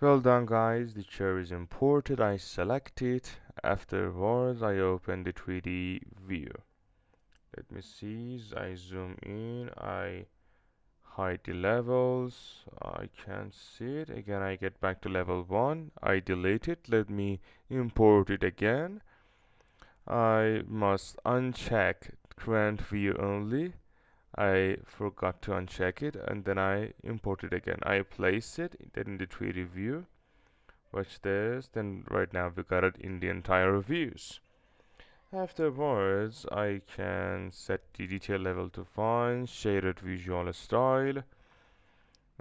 Well done guys, the chair is imported, I select it. Afterwards I open the 3D view. Let me see, I zoom in, I hide the levels, I can't see it. Again I get back to level 1, I delete it, let me import it again. I must uncheck current view only. I forgot to uncheck it and then I import it again. I place it then in the 3D view. Watch this, then right now we got it in the entire views. Afterwards, I can set the detail level to fine, shaded visual style,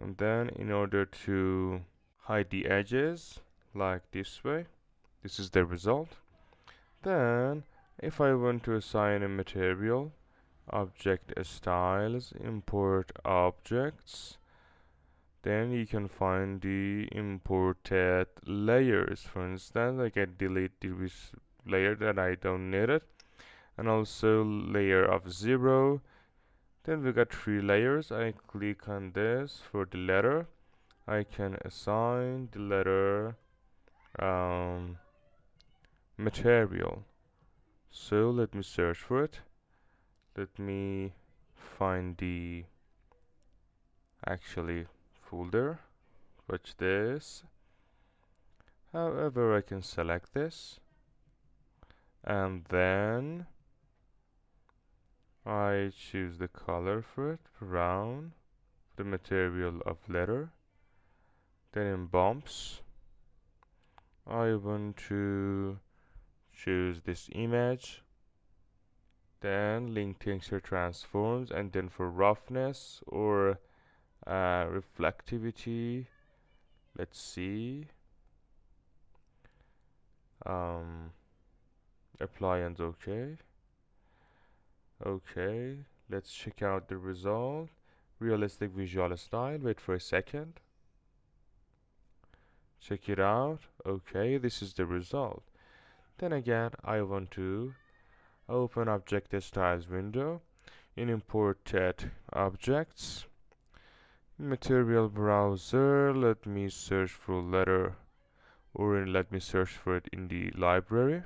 and then in order to hide the edges, like this way, this is the result. Then, if I want to assign a material, object styles, import objects, then you can find the imported layers. For instance, I can delete this layer that I don't need it, and also layer of 0. Then we got 3 layers. I click on this for the letter. I can assign the letter material. So let me search for it. Let me find the actually folder. Watch this. However, I can select this and then I choose the color for it, brown, the material of letter. Then in bumps, I want to choose this image. Then link texture transforms, and then for roughness or reflectivity, let's see. Um, Apply and OK. Okay, let's check out the result. Realistic visual style. Wait for a second. Check it out. Okay, this is the result. Then again, I want to open object styles window. In imported objects, material browser, let me search for letter, or let me search for it in the library.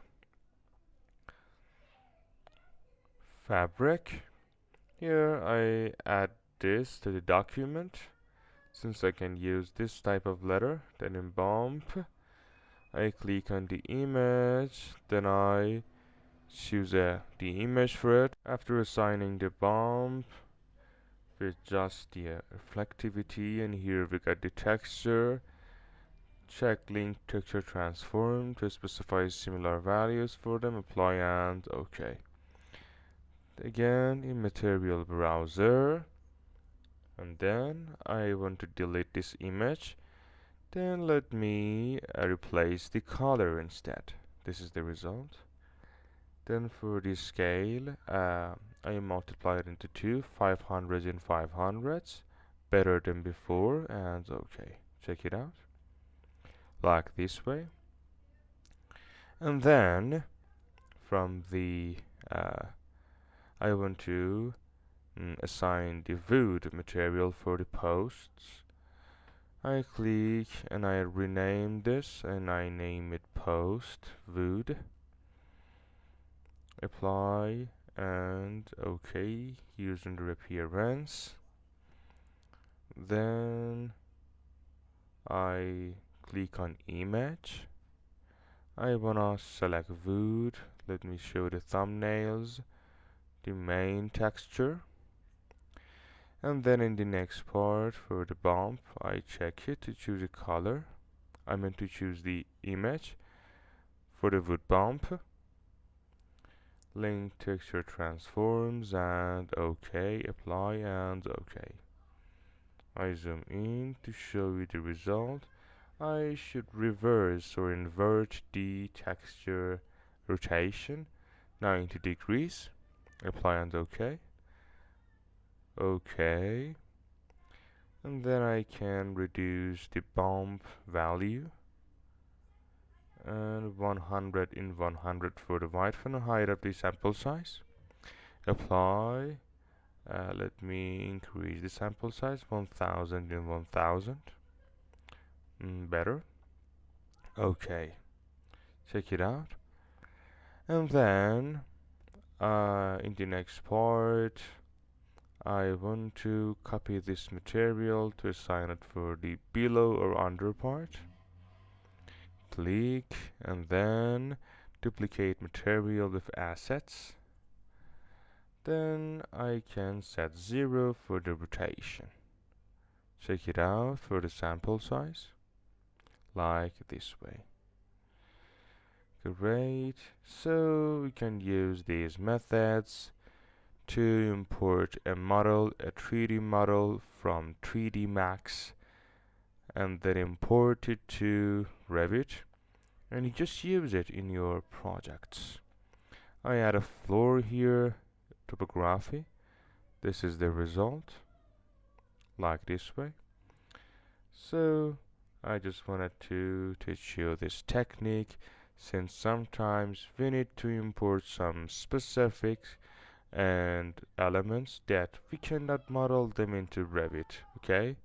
Fabric. Here I add this to the document. Since I can use this type of letter, then in bump, I click on the image, then I choose the image for it. After assigning the bump with just the reflectivity, and here we got the texture. Check link texture transform to specify similar values for them. Apply and OK. Again in material browser, and then I want to delete this image. Then let me replace the color instead. This is the result. Then for the scale, I multiply it into 2, 500s and 500s, better than before, and okay, check it out, like this way. And then from the, I want to assign the wood material for the posts. I click and I rename this and I name it post wood. Apply and OK using the appearance. Then I click on image. I wanna select wood. Let me show the thumbnails, the main texture, and then in the next part for the bump I check it to choose a color. I meant to choose the image for the wood bump. Link texture transforms and OK, apply and OK. I zoom in to show you the result. I should reverse or invert the texture rotation 90 degrees. Apply and OK. OK. And then I can reduce the bump value and 100 in 100 for the white and hide up the sample size. Apply. Let me increase the sample size 1000 in 1000. better. Okay, check it out. And then in the next part, I want to copy this material to assign it for the below or under part. Click and then duplicate material with assets. Then I can set 0 for the rotation. Check it out for the sample size, like this way. Great. So we can use these methods to import a model, a 3D model from 3D Max, and then import it to Revit, and you just use it in your projects. I add a floor here, topography. This is the result, like this way. So I just wanted to teach you this technique, since sometimes we need to import some specific and elements that we cannot model them into Revit, okay?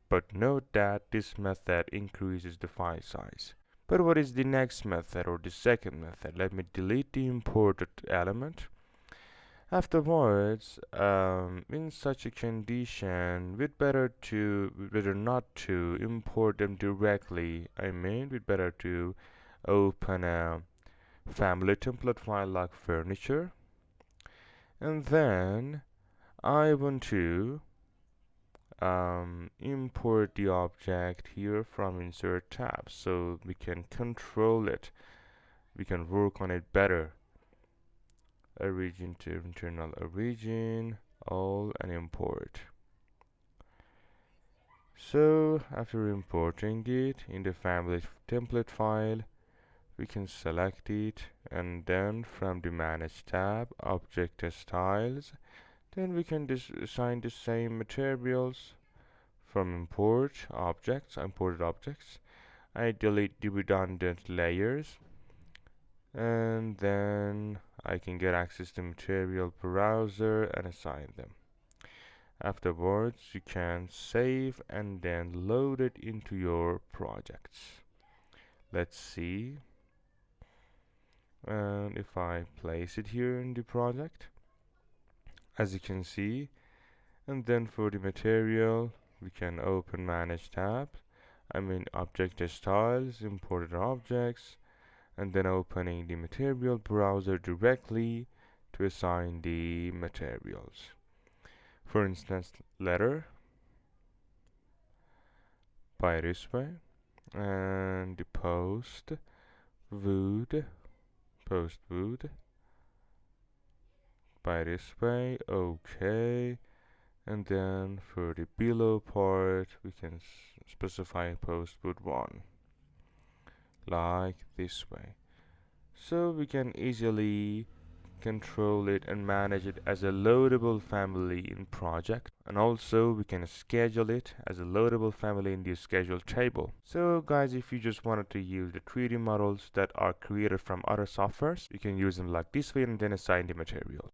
But note that this method increases the file size. But what is the next method, or the second method? Let me delete the imported element. Afterwards, in such a condition, we'd better not to import them directly. We'd better to open a family template file like furniture, and then I want to import the object here from insert tab so we can control it. We can work on it better. Origin to internal origin, all, and import. So after importing it in the family template file, we can select it, and then from the manage tab, object styles, then we can assign the same materials from import objects, imported objects. I delete the redundant layers, and then I can get access to material browser and assign them. Afterwards, you can save and then load it into your projects. Let's see. And if I place it here in the project, as you can see, and then for the material, we can open manage tab, object styles, imported objects, and then opening the material browser directly to assign the materials. For instance, letter, by this way, and the post wood by this way. Okay, and then for the below part we can specify post wood 1, like this way. So we can easily control it and manage it as a loadable family in project, and also we can schedule it as a loadable family in the schedule table. So guys, if you just wanted to use the 3D models that are created from other softwares, you can use them like this way and then assign the material.